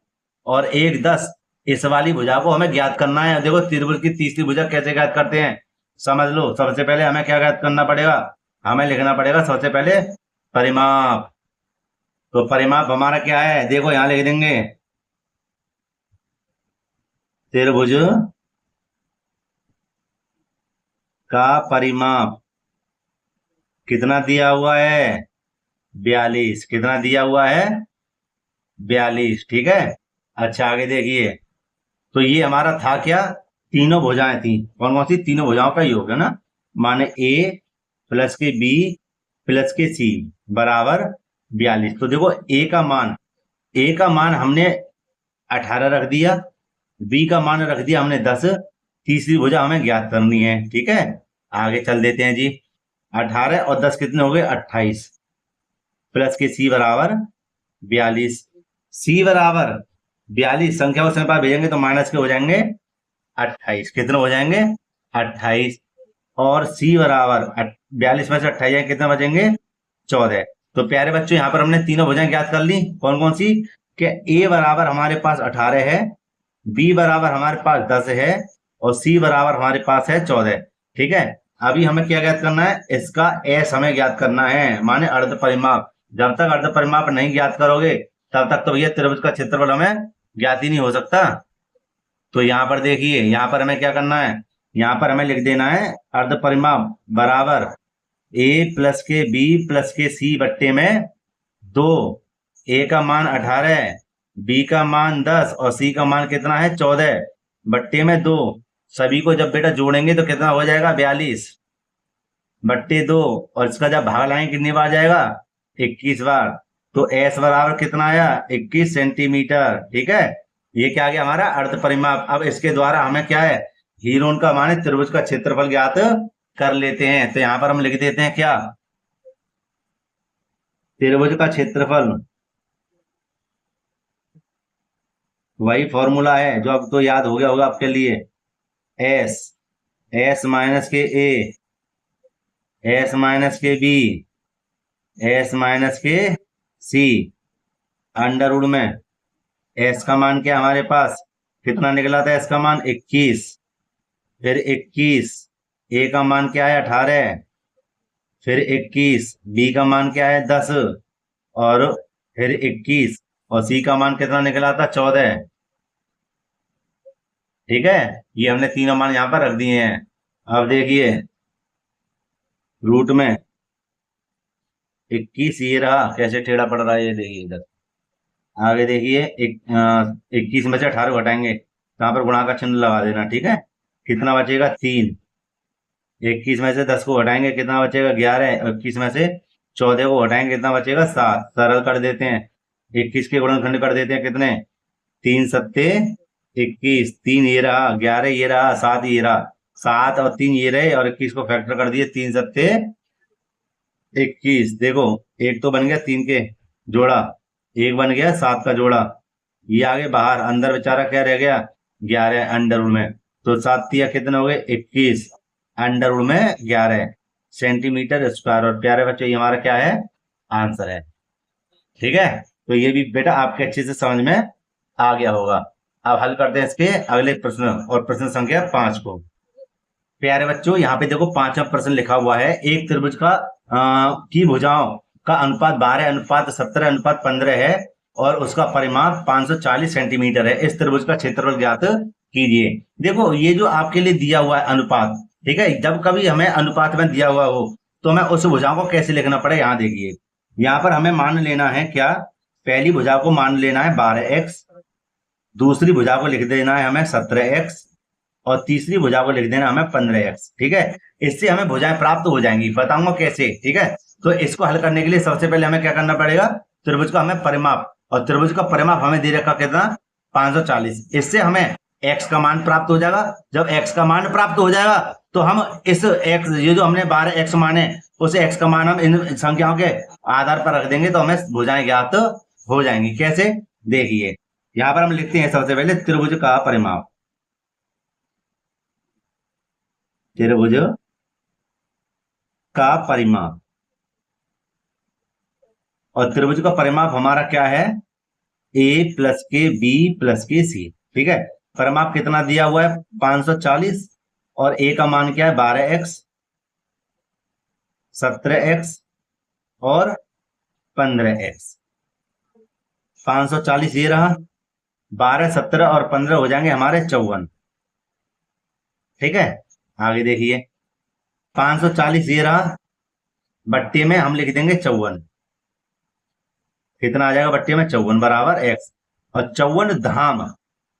और एक 10। इस वाली भुजा को हमें ज्ञात करना है। देखो त्रिभुज की तीसरी भुजा कैसे ज्ञात करते हैं, समझ लो। सबसे पहले हमें क्या ज्ञात करना पड़ेगा, हमें लिखना पड़ेगा सबसे पहले परिमाप। तो परिमाप हमारा क्या है, देखो यहां लिख देंगे, त्रिभुज का परिमाप कितना दिया हुआ है, 42। कितना दिया हुआ है, 42, ठीक है। अच्छा आगे देखिए, तो ये हमारा था क्या, तीनों भुजाएं थी। कौन कौन सी, तीनों भुजाओं का योग है ना, माने ए प्लस के बी प्लस के सी बराबर 42। तो देखो ए का मान हमने 18 रख दिया, बी का मान रख दिया हमने 10, तीसरी भुजा हमें ज्ञात करनी है, ठीक है। आगे चल देते हैं जी। 18 और 10 कितने हो गए, 28, प्लस के सी बराबर 42। सी बराबर 42, संख्या को संख्या भेजेंगे तो माइनस के हो जाएंगे 28। कितने हो जाएंगे, 28। और सी बराबर 42 में से 28 जाएंगे, कितने बचेंगे, 14। तो प्यारे बच्चों यहाँ पर हमने तीनों भुजाएं ज्ञात कर ली। कौन कौन सी, कि ए बराबर हमारे पास 18 है, बी बराबर हमारे पास 10 है, और सी बराबर हमारे पास है 14, ठीक है। अभी हमें क्या ज्ञात करना है, इसका एस हमें ज्ञात करना है, माने अर्ध परिमाप। जब तक अर्ध परिमाप नहीं ज्ञात करोगे तब तक तो भैया त्रिभुज का क्षेत्रफल हमें ज्ञात ही नहीं हो सकता। तो यहाँ पर देखिए, यहाँ पर हमें क्या करना है, यहाँ पर हमें लिख देना है अर्ध परिमाप बराबर ए प्लस के बी प्लस के सी बट्टे में 2। ए का मान 18, बी का मान 10 और सी का मान कितना है, 14 बट्टे में 2। सभी को जब बेटा जोड़ेंगे तो कितना हो जाएगा, 42 बट्टे 2, और इसका जब भाग लाएंगे कितनी बार जाएगा, 21 बार। तो एस बराबर कितना आया, 21 सेंटीमीटर, ठीक है। ये क्या आ गया हमारा अर्ध परिमाप। अब इसके द्वारा हमें क्या है, हीरोन का मान त्रिभुज का क्षेत्रफल ज्ञात कर लेते हैं। तो यहां पर हम लिख देते हैं क्या, त्रिभुज का क्षेत्रफल, वही फॉर्मूला है जो अब तो याद हो गया होगा आपके लिए, एस एस माइनस के ए, एस माइनस के बी, एस माइनस के सी, अंडरवुड में एस का मान क्या हमारे पास, कितना निकला था एस का मान, 21। फिर 21, ए का मान क्या है, 18। फिर 21, बी का मान क्या है, 10। और फिर 21, और सी का मान कितना निकला था, 14, ठीक है। ये हमने तीनों मान यहां पर रख दिए हैं। अब देखिए रूट में 21 ये रहा, कैसे टेढ़ा पड़ रहा है ये देखिए इधर। आगे देखिए 21 में से 18 घटाएंगे, यहाँ पर गुणा का चिन्ह लगा देना, ठीक है। कितना बचेगा, 3। 21 में से 10 को हटाएंगे कितना बचेगा, 11। 21 में से 14 को हटाएंगे कितना बचेगा, 7। सरल कर देते हैं, 21 के गुणनखंड कर देते हैं, कितने, 3 सत्ते 21, 3 ये रहा, 11 ये रहा, 7 ये रहा, 7 और 3 ये रहे, और 21 को फैक्टर कर दिए, 3 सत्ते 21। देखो एक तो बन गया 3 के जोड़ा, एक बन गया 7 का जोड़ा, ये आगे बाहर, अंदर बेचारा क्या रह गया, 11 अंडरवुड में। तो 7 तिया कितने हो गए, 21 अंडरवुड में 11 सेंटीमीटर स्क्वायर। और प्यारे बच्चों ये हमारा क्या है, आंसर है, ठीक है। तो ये भी बेटा आपके अच्छे से समझ में आ गया होगा। अब हल करते हैं इसके अगले प्रश्न, और प्रश्न संख्या 5 को। प्यारे बच्चों यहाँ पे देखो 5वां प्रश्न लिखा हुआ है, एक त्रिभुज का की भुजाओं का अनुपात 12:17:15 है, और उसका परिमाप 540 सेंटीमीटर है। इस त्रिभुज का क्षेत्रफल ज्ञात कीजिए। देखो ये जो आपके लिए दिया हुआ है अनुपात, ठीक है, जब कभी हमें अनुपात में दिया हुआ हो तो हमें उस भुजाओं को कैसे लिखना पड़े, यहाँ देखिए। यहाँ पर हमें मान लेना है क्या, पहली भुजा को मान लेना है 12x, दूसरी भुजा को लिख देना है हमें 17x, और तीसरी भुजा को लिख देना हमें 15x, ठीक है। इससे हमें भुजाएं प्राप्त हो जाएंगी, बताऊंगा कैसे, ठीक है। तो इसको हल करने के लिए सबसे पहले हमें क्या करना पड़ेगा, त्रिभुज का हमें परिमाप, और त्रिभुज का परिमाप हमें दे रखा कितना, 540। इससे हमें x का मान प्राप्त हो जाएगा। जब x का मान प्राप्त हो जाएगा तो हम इस x, ये जो हमने 12x माने, उस x का मान हम इन संख्याओं के आधार पर रख देंगे तो हमें भुजाएं ज्ञात हो जाएंगी। कैसे, देखिए यहाँ पर हम लिखते हैं सबसे पहले त्रिभुज का परिमाप, त्रिभुज का परिमाप, और त्रिभुज का परिमाप हमारा क्या है, ए प्लस के बी प्लस के सी। ठीक है, परिमाप कितना दिया हुआ है 540, और ए का मान क्या है 12x, 17x और 15x। 540 ये रहा, 12, 17 और 15 हो जाएंगे हमारे 54। ठीक है, आगे देखिए 540 ये रहा, बट्टे में हम लिख देंगे 54। कितना आ जाएगा बट्टे में 54 बराबर x, और 54 धाम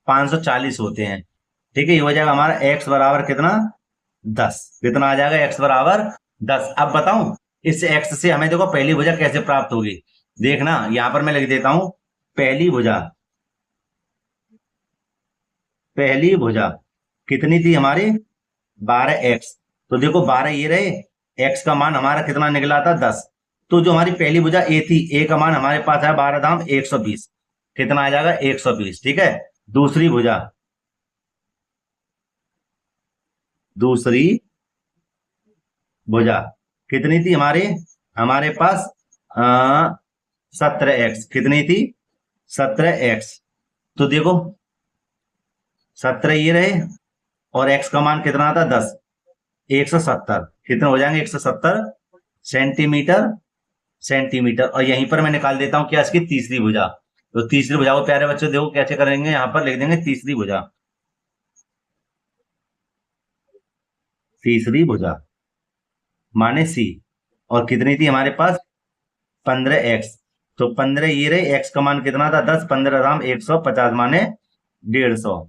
540 होते हैं। ठीक है, ये हो जाएगा हमारा x बराबर कितना 10। कितना आ जाएगा x बराबर 10। अब बताऊं इस x से हमें देखो पहली भुजा कैसे प्राप्त होगी, देखना यहां पर मैं लिख देता हूं पहली भुजा। पहली भुजा कितनी थी हमारी 12x, तो देखो 12 ये रहे, x का मान हमारा कितना निकला था 10। तो जो हमारी पहली भुजा a थी, a का मान हमारे पास है 12 धाम 120। कितना आ जाएगा 120। ठीक है, दूसरी भुजा, दूसरी भुजा कितनी थी हमारे पास 17x। कितनी थी 17x, तो देखो 17 ये रहे, और x का मान कितना था 10, 170। कितने हो जाएंगे 170 सेंटीमीटर। सेंटीमीटर, और यहीं पर मैं निकाल देता हूं क्या इसकी तीसरी भुजा। तो तीसरी भुजा को प्यारे बच्चों देखो कैसे करेंगे, यहां पर लिख देंगे तीसरी भुजा। तीसरी भुजा माने सी, और कितनी थी हमारे पास 15x। तो 15 ये रहे, x का मान कितना था 10, 15 धाम 150 माने 150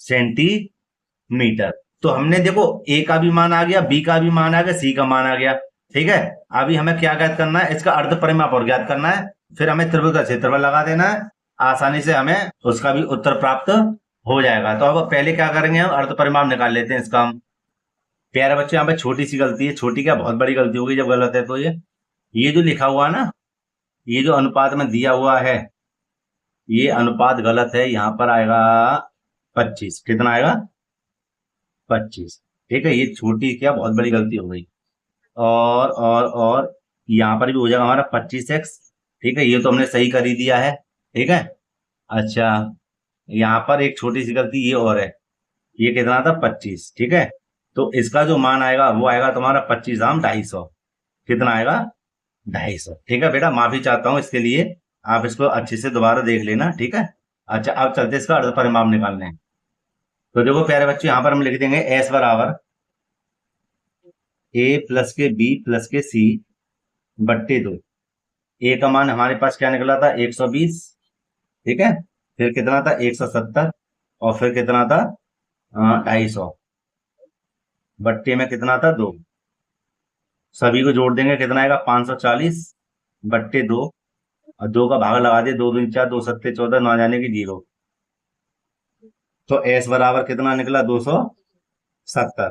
सेंटीमीटर। तो हमने देखो a का भी मान आ गया, b का भी मान आ गया, c का मान आ गया। ठीक है, अभी हमें क्या ज्ञात करना है, इसका अर्ध परिमाप और ज्ञात करना है, फिर हमें त्रिभुज का क्षेत्रफल लगा देना है, आसानी से हमें उसका भी उत्तर प्राप्त हो जाएगा। तो अब पहले क्या करेंगे, हम अर्ध परिमाप निकाल लेते हैं इसका। हम प्यारे बच्चे यहाँ पे छोटी सी गलती है, छोटी क्या बहुत बड़ी गलती होगी जब गलत है तो। ये जो लिखा हुआ ना, ये जो अनुपात में दिया हुआ है, ये अनुपात गलत है, यहां पर आएगा 25। कितना आएगा 25। ठीक है, ये छोटी क्या बहुत बड़ी गलती हो गई। और यहां पर भी हो जाएगा हमारा 25x। ठीक है, ये तो हमने सही कर ही दिया है। ठीक है, अच्छा यहाँ पर एक छोटी सी गलती ये और है, ये कितना था 25। ठीक है, तो इसका जो मान आएगा वो आएगा तुम्हारा 25 दाम 250। कितना आएगा 250। ठीक है बेटा, माफी चाहता हूं इसके लिए, आप इसको अच्छे से दोबारा देख लेना। ठीक है, अच्छा अब चलते इसका अर्ध परिमाप निकालने। तो देखो प्यारे बच्चे, यहां पर हम लिख देंगे s बराबर a प्लस के b प्लस के c बट्टे 2। a का मान हमारे पास क्या निकला था 120। ठीक है, फिर कितना था 170, और फिर कितना था 250 बट्टे में कितना था 2। सभी को जोड़ देंगे कितना आएगा 540 बट्टे 2, और 2 का भाग लगा दे, 2 दूनी 4, 2 सत्ते 14, ना जाने की 0। तो s बराबर कितना निकला 270।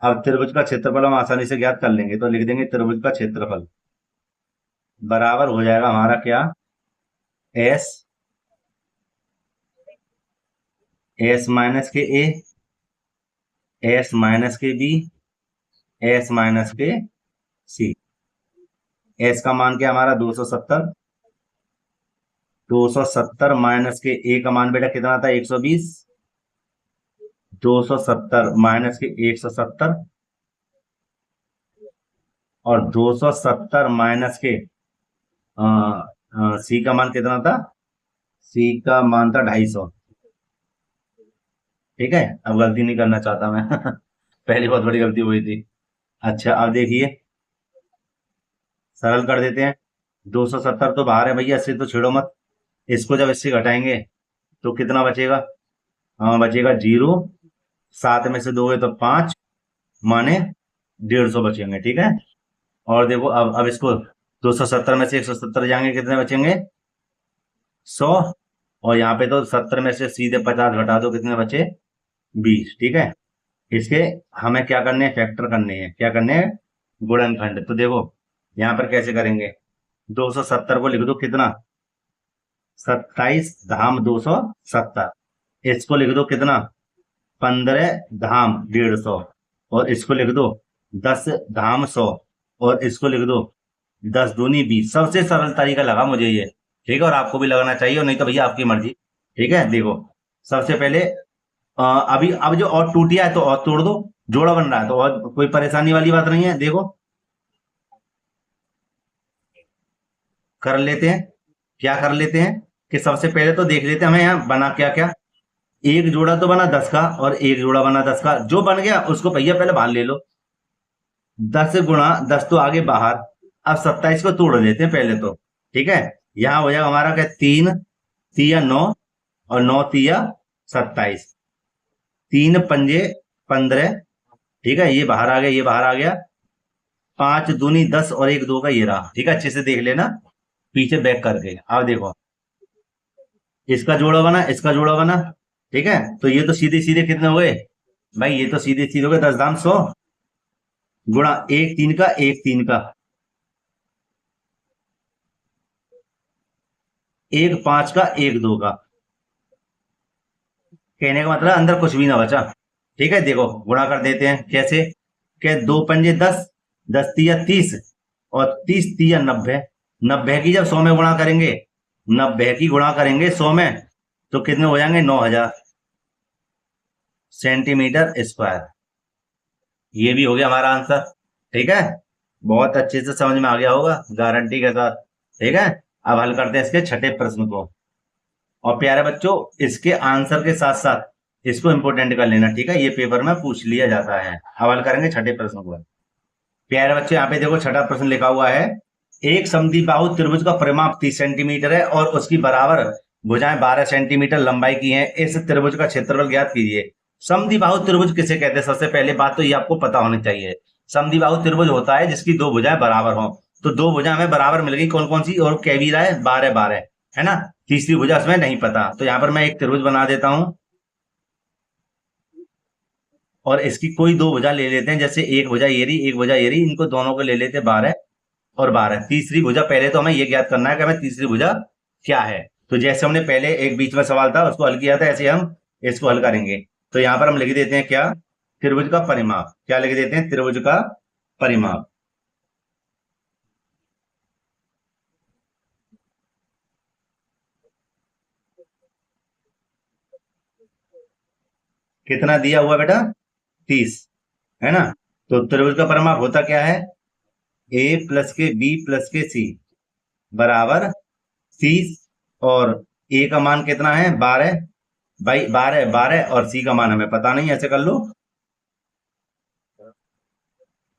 अब त्रिभुज का क्षेत्रफल हम आसानी से ज्ञात कर लेंगे, तो लिख देंगे त्रिभुज का क्षेत्रफल बराबर हो जाएगा हमारा क्या s, s माइनस के a, s माइनस के b, s माइनस के c। s का मान क्या हमारा 270, 270 माइनस के a का मान बेटा कितना था 120, 270 माइनस के 170, और 270 माइनस के सी का मान कितना था, सी का मान था 250। ठीक है, अब गलती नहीं करना चाहता मैं पहली बहुत बड़ी गलती हुई थी। अच्छा अब देखिए, सरल कर देते हैं। 270 तो बाहर है भैया, इससे तो छेड़ो मत। इसको जब इससे घटाएंगे तो कितना बचेगा, बचेगा 0। 7 में से 2 है तो 5 माने 150 बचेंगे। ठीक है, और देखो अब इसको 270 में से 170 जाएंगे, कितने बचेंगे 100, और यहाँ पे तो 70 में से सीधे 50 घटा दो, कितने बचे 20। ठीक है, इसके हमें क्या करने हैं, फैक्टर करने हैं। क्या करने हैं, गुणनखंड। तो देखो यहाँ पर कैसे करेंगे, 270 को लिख दो कितना 27 धाम 270, इसको लिख दो कितना 15 धाम 150, और इसको लिख दो 10 धाम 100, और इसको लिख दो 10 दूनी 20। सबसे सरल तरीका लगा मुझे ये, ठीक है, और आपको भी लगाना चाहिए, और नहीं तो भैया आपकी मर्जी। ठीक है, देखो सबसे पहले अभी अब जो और टूटिया है तो और तोड़ दो, जोड़ा बन रहा है तो और कोई परेशानी वाली बात नहीं है। देखो कर लेते हैं, क्या कर लेते हैं कि सबसे पहले तो देख लेते हैं हमें यहाँ बना क्या क्या। एक जोड़ा तो बना 10 का, और एक जोड़ा बना 10 का, जो बन गया उसको भैया पहले बाहर ले लो। 10 गुणा 10 तो आगे बाहर। अब 27 को तोड़ लेते हैं पहले तो। ठीक है, यहाँ हो जाएगा हमारा क्या, 3 तिया 9, और 9 तिया 27, 3 पंजे 15। ठीक है, ये बाहर आ गया, ये बाहर आ गया। 5 दूनी 10, और एक 2 का ये रहा। ठीक है, अच्छे से देख लेना पीछे बैक करके। अब देखो इसका जोड़ा बना, इसका जोड़ा बना। ठीक है, तो ये तो सीधे सीधे कितने हो गए भाई, ये तो सीधे सीधे हो गए 10 दाम 100, गुणा एक 3 का, एक 3 का, एक 5 का, एक 2 का। कहने का मतलब अंदर कुछ भी ना बचा। ठीक है, देखो गुणा कर देते हैं कैसे, क्या 2 पंजे 10, 10 तिया 30, और 30 तिया 90। 90 की जब 100 में गुणा करेंगे, 90 की गुणा करेंगे 100 में, तो कितने हो जाएंगे 9000 सेंटीमीटर स्क्वायर। ये भी हो गया हमारा आंसर। ठीक है, बहुत अच्छे से समझ में आ गया होगा गारंटी के साथ। ठीक है, अब हल करते हैं इसके छठे प्रश्न को। और प्यारे बच्चों, इसके आंसर के साथ साथ इसको इंपोर्टेंट कर लेना। ठीक है, ये पेपर में पूछ लिया जाता है। अब हल करेंगे छठे प्रश्न को। प्यारे बच्चों, यहाँ पे देखो छठा प्रश्न लिखा हुआ है, एक समद्विबाहु त्रिभुज का परिमाप 30 सेंटीमीटर है और उसकी बराबर भुजाएं 12 सेंटीमीटर लंबाई की हैं। इस त्रिभुज का क्षेत्रफल ज्ञात कीजिए। समद्विबाहु त्रिभुज किसे कहते हैं? सबसे पहले बात तो ये आपको पता होनी चाहिए। समद्विबाहु त्रिभुज होता है जिसकी दो भुजाएं बराबर हों। तो दो भुजा हमें बराबर मिल गई, कौन कौन सी, और कह भी रहा है 12 12, है ना। तीसरी भुजा उसमें नहीं पता, तो यहाँ पर मैं एक त्रिभुज बना देता हूं, और इसकी कोई दो भुजा ले लेते हैं। जैसे एक भुजा ये रही, एक भुजा ये रही, इनको दोनों को ले लेते हैं 12 और 12। तीसरी भुजा पहले तो हमें ये ज्ञात करना है कि हमें तीसरी भुजा क्या है। तो जैसे हमने पहले एक बीच में सवाल था उसको हल किया था, ऐसे हम इसको हल करेंगे। तो यहां पर हम लिख देते हैं क्या, त्रिभुज का परिमाप। क्या लिख देते हैं? त्रिभुज का परिमाप। कितना दिया हुआ बेटा? 30, है ना। तो त्रिभुज का परिमाप होता क्या है, ए प्लस के बी प्लस के सी बराबर 30, और ए का मान कितना है 12। भाई 12 12, और सी का मान हमें पता नहीं, ऐसे कर लो।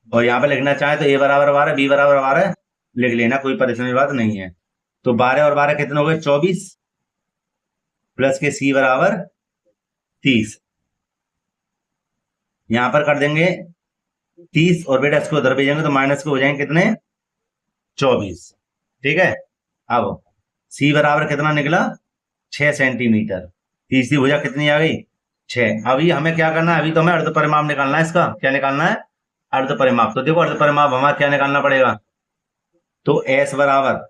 और यहाँ पे लिखना चाहे तो ए बराबर 12, बी बराबर 12 लिख लेना, कोई परेशानी की बात नहीं है। तो 12 और 12 कितने हो गए? 24, प्लस के सी बराबर 30। यहां पर कर देंगे 30, और बेटा इसको उधर भेजेंगे तो माइनस के हो जाएंगे कितने? 24। ठीक है, अब सी बराबर कितना निकला? 6 सेंटीमीटर। तीसरी भुजा कितनी आ गई? 6। अभी हमें क्या करना है, अभी तो हमें अर्ध परिमाप निकालना है। इसका क्या निकालना है? अर्ध परिमाप। तो देखो अर्ध परिमाप हमारा क्या निकालना पड़ेगा, तो एस बराबर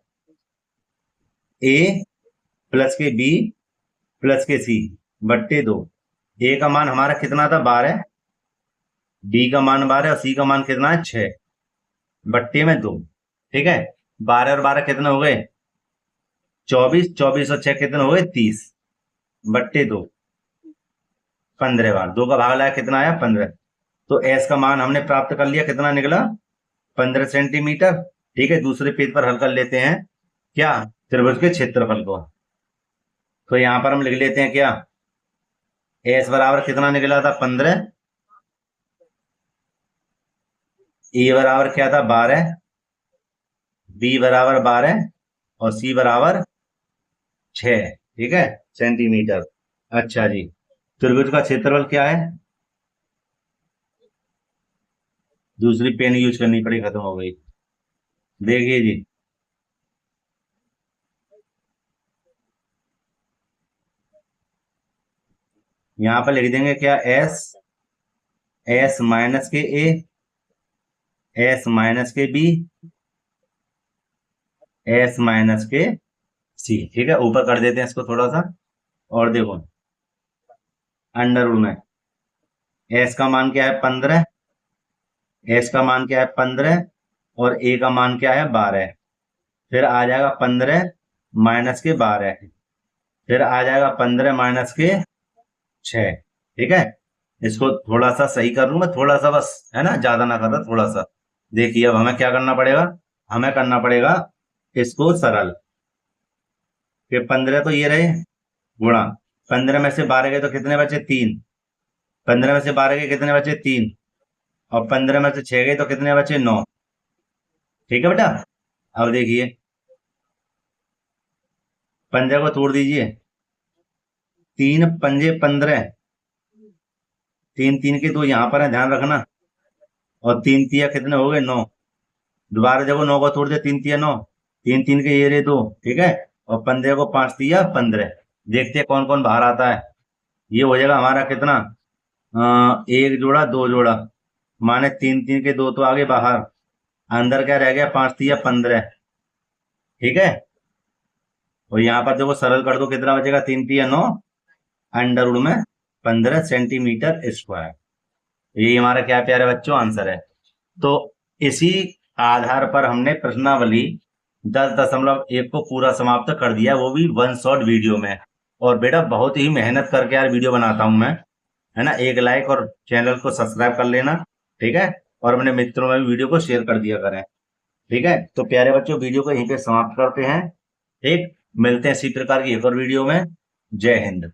ए प्लस के बी प्लस के सी बट्टे 2। ए का मान हमारा कितना था? 12, बी का मान 12, और सी का मान कितना है? 6 बट्टे में 2। ठीक है, 12 और 12 कितने हो गए? 24, 24 और 6 कितने हो गए? 30 बट्टे 2। 15 बार 2 का भाग लाया, कितना आया? 15। तो एस का मान हमने प्राप्त कर लिया, कितना निकला? 15 सेंटीमीटर। ठीक है, दूसरे पेज पर हल कर लेते हैं क्या, त्रिभुज के क्षेत्रफल को। तो यहां पर हम लिख लेते हैं क्या, एस बराबर कितना निकला था? 15। ए बराबर क्या था? 12। बी बराबर 12, और सी बराबर 6। ठीक है, सेंटीमीटर। अच्छा जी, त्रिभुज का क्षेत्रफल क्या है? दूसरी पेन यूज करनी पड़ी, खत्म हो गई। देखिए जी, यहां पर लिख देंगे क्या, एस, एस माइनस के ए, एस माइनस के बी, एस माइनस के सी। ठीक है, ऊपर कर देते हैं इसको थोड़ा सा। और देखो अंडर रूट में एस का मान क्या है? 15, एस का मान क्या है 15 और ए का मान क्या है 12। फिर आ जाएगा 15 माइनस के 12, फिर आ जाएगा 15 माइनस के 6। ठीक है, इसको थोड़ा सा सही कर लूं मैं, थोड़ा सा बस, है ना, ज्यादा ना कर रहा, थोड़ा सा। देखिए अब हमें क्या करना पड़ेगा, हमें करना पड़ेगा इसको सरल। फिर 15 तो ये रहे गुणा, 15 में से 12 गए तो कितने बचे 3, 15 में से 12 गए कितने बचे 3, और 15 में से 6 गए तो कितने बचे 9। ठीक है बेटा, अब देखिए 15 को तोड़ दीजिए, 3 पंजे 15, 3 3 के 2 यहाँ पर है, ध्यान रखना, और 3 तिया कितने हो गए 9। दोबारा देखो 9 को तोड़ दे, 3 तिया 9, 3 3 के ये रहे 2। ठीक है, और 15 को 5 तिया 15। देखते हैं कौन कौन बाहर आता है। ये हो जाएगा हमारा कितना, एक जोड़ा 2 जोड़ा, माने 3 3 के 2 तो आगे बाहर, अंदर क्या रह गया 5 तिया 15। ठीक है, और यहाँ पर देखो सरल कर दो, कितना बचेगा 3 तिया 9, अंडर रूट में 15 सेंटीमीटर स्क्वायर। यही हमारा क्या प्यारे बच्चों आंसर है। तो इसी आधार पर हमने प्रश्नावली 10.1 को पूरा समाप्त कर दिया, वो भी वन शॉट वीडियो में। और बेटा बहुत ही मेहनत करके यार वीडियो बनाता हूं मैं, है ना। एक लाइक और चैनल को सब्सक्राइब कर लेना, ठीक है, और अपने मित्रों में भी वीडियो को शेयर कर दिया करें। ठीक है, तो प्यारे बच्चों वीडियो को यहीं पे समाप्त करते हैं। ठीक, मिलते हैं इसी प्रकार की एक और वीडियो में। जय हिंद।